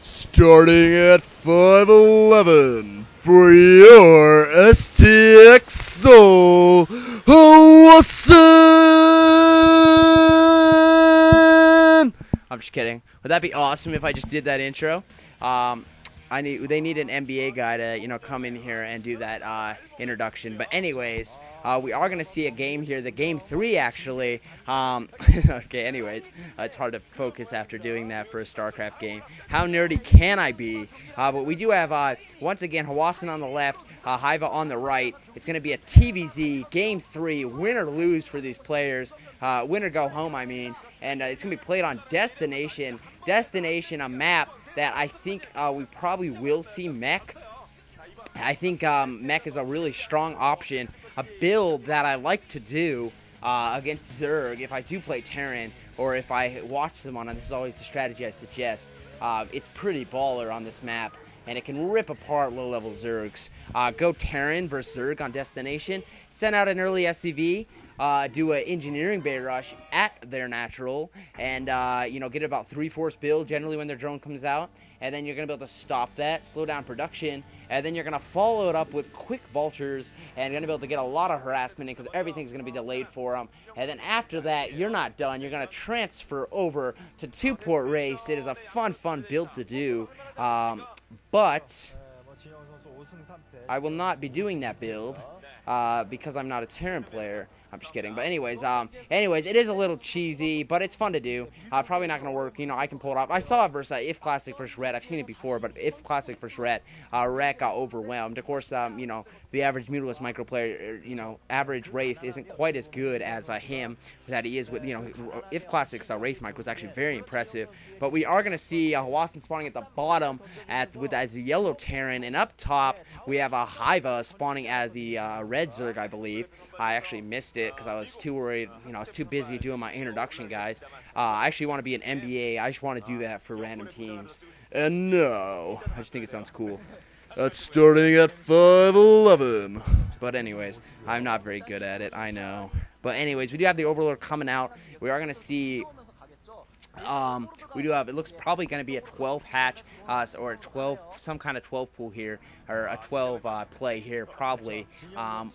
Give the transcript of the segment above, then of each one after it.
Starting at 5'11", for your STX Soul, Hwasin! I'm just kidding. Would that be awesome if I just did that intro? They need an NBA guy to, come in here and do that introduction. But anyways, we are going to see a game here, the game 3 actually. Okay, anyways, it's hard to focus after doing that for a StarCraft game. How nerdy can I be? But we do have, once again, Hwasin on the left, Hyvaa on the right. It's going to be a TVZ game 3, win or lose for these players. Win or go home, I mean. And it's going to be played on Destination. Destination, a map that I think we probably will see mech. I think mech is a really strong option, a build that I like to do against Zerg if I do play Terran or if I watch them on it. This is always the strategy I suggest. It's pretty baller on this map, and it can rip apart low-level Zergs. Go Terran versus Zerg on Destination. Send out an early SCV. Do an engineering bay rush at their natural, and get about 3/4 build generally when their drone comes out, and then you're gonna be able to stop that, slow down production, and then you're gonna follow it up with quick vultures, and you're gonna be able to get a lot of harassment in because everything's gonna be delayed for them. And then after that, you're not done. You're gonna transfer over to 2-port race. It is a fun build to do, but I will not be doing that build. Because I'm not a Terran player. I'm just kidding. But anyways, it is a little cheesy, but it's fun to do. Probably not going to work. I can pull it off. I saw it versus If Classic versus Red. I've seen it before, but If Classic versus Red, Red got overwhelmed. Of course, the average Mutalist micro player, average Wraith isn't quite as good as him that he is with, If Classic's Wraith mic was actually very impressive. But we are going to see Hwasin spawning at the bottom as the yellow Terran, and up top we have a Hyvaa spawning as the red Zerg, I believe. I actually missed it because I was too worried. I was too busy doing my introduction, guys. I actually want to be an NBA. I just want to do that for random teams. And no, I just think it sounds cool. That's starting at 5'11". But anyways, I'm not very good at it, I know. But anyways, we do have the Overlord coming out. We are going to see... it looks probably going to be a 12 hatch, or a 12, some kind of 12 pool here, or a 12 play here probably,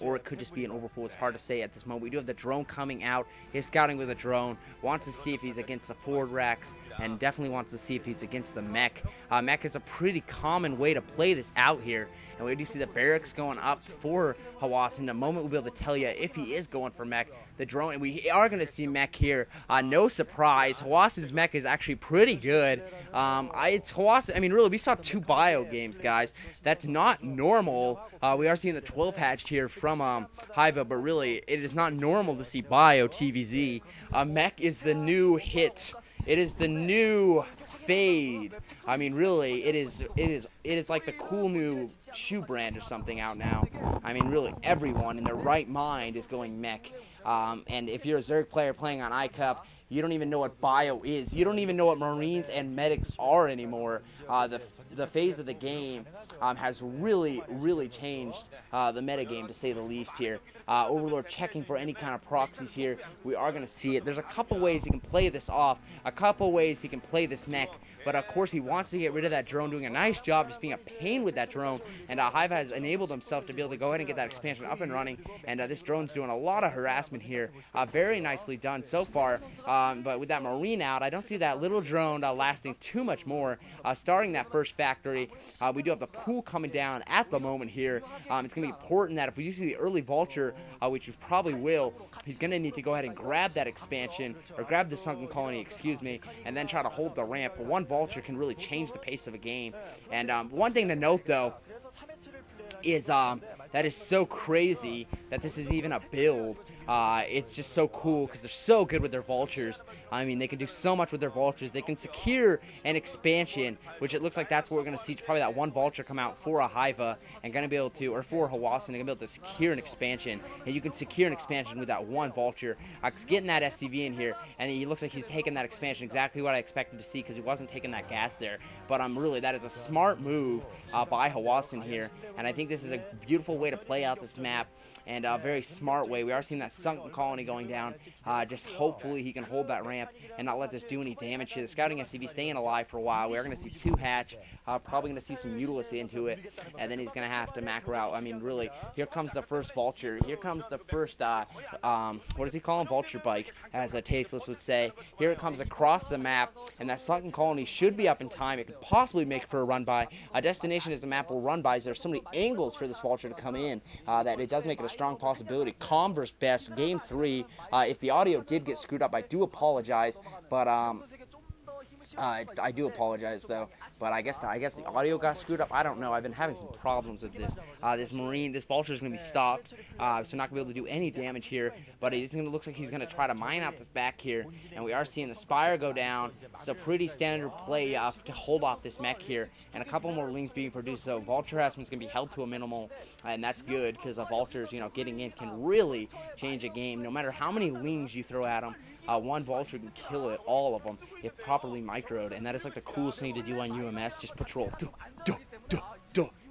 or it could just be an overpool. It's hard to say at this moment. We do have the drone coming out. He's scouting with a drone, wants to see if he's against the forward racks, and definitely wants to see if he's against the mech. Mech is a pretty common way to play this out here, and we do see the barracks going up for Hwasin. In a moment, we'll be able to tell you if he is going for mech. The drone, and we are going to see mech here. No surprise, Hwasin's mech is actually pretty good. It's Hwasin. I mean, really, we saw 2 bio games, guys. That's not normal. We are seeing the 12 hatched here from Hyvaa, but really, it is not normal to see bio TVZ. Mech is the new hit. It is the new fade. I mean, really, it is like the cool new shoe brand or something out now. I mean, really, everyone in their right mind is going mech. And if you're a Zerg player playing on iCup, you don't even know what bio is. You don't even know what Marines and medics are anymore. The phase of the game has really changed the metagame, to say the least here. Overlord checking for any kind of proxies here. We are going to see it. There's a couple ways he can play this off, a couple ways he can play this mech, but of course he wants to get rid of that drone, doing a nice job just being a pain with that drone, and Hyvaa has enabled himself to be able to go ahead and get that expansion up and running, and this drone's doing a lot of harassment here. Very nicely done so far, but with that Marine out, I don't see that little drone lasting too much more. Starting that first factory, we do have the pool coming down at the moment here. It's going to be important that if we do see the early vulture, which we probably will, he's going to need to go ahead and grab that expansion, or grab the sunken colony, excuse me, and then try to hold the ramp. But one vulture can really change the pace of a game. And one thing to note, though, is that is so crazy that this is even a build. It's just so cool because they're so good with their vultures. I mean, they can do so much with their vultures. They can secure an expansion, which it looks like that's what we're going to see. Probably that one vulture come out for a Hyvaa and going to be able to, or for Hwasin, they're going to be able to secure an expansion. And you can secure an expansion with that one vulture. Getting that SCV in here, and he looks like he's taking that expansion, exactly what I expected to see, because he wasn't taking that gas there. But really, that is a smart move by Hwasin here, and I think this is a beautiful way to play out this map, and a very smart way. We are seeing that sunken colony going down. Just hopefully he can hold that ramp and not let this do any damage here. The scouting SCV staying alive for a while. We are going to see 2 hatch, probably going to see some Mutilus into it, and then he's going to have to macro out. I mean, really, here comes the first vulture. Here comes the first, what does he call him? Vulture bike, as a Tasteless would say. Here it comes across the map, and that sunken colony should be up in time. It could possibly make for a run by. A destination as the map will run by, as there's so many angles for this vulture to come in that it does make it a strong possibility. Calm versus best, game 3. If the audio did get screwed up, I do apologize, but I do apologize though, but I guess the audio got screwed up. I don't know. I've been having some problems with this. This vulture is going to be stopped, so not going to be able to do any damage here. But it looks like he's going to try to mine out this back here, and we are seeing the Spire go down. So pretty standard play to hold off this mech here, and a couple more lings being produced. So vulture harassment's going to be held to a minimal, and that's good because vultures, getting in can really change a game. No matter how many lings you throw at them, one vulture can kill it, all of them, if properly microed, and that is like the coolest thing to do on UMS. Just patrol,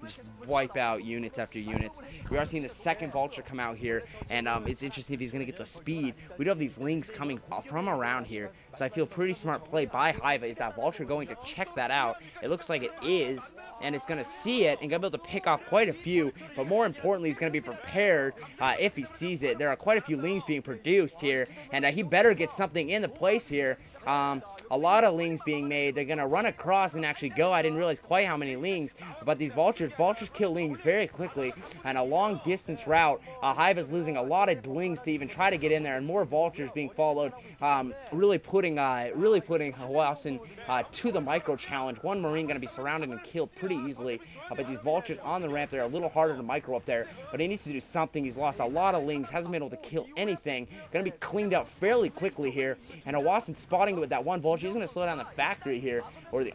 just wipe out units after units. We are seeing the second vulture come out here, and it's interesting if he's going to get the speed. We do have these lings coming from around here, so I feel pretty smart play by Hyvaa. Is that vulture going to check that out? It looks like it is, and it's going to see it and going to be able to pick off quite a few, but more importantly, he's going to be prepared if he sees it. There are quite a few lings being produced here, and he better get something into place here. A lot of lings being made. They're going to run across and actually go. I didn't realize quite how many lings, but these vultures kill lings very quickly, and a long distance route. Hyvaa's losing a lot of lings to even try to get in there, and more vultures being followed, really putting Hwasin to the micro challenge. One Marine going to be surrounded and killed pretty easily, but these vultures on the ramp, they're a little harder to micro up there, but he needs to do something. He's lost a lot of lings, hasn't been able to kill anything. Going to be cleaned up fairly quickly here, and Hwasin spotting it with that one vulture. He's going to slow down the factory here, or the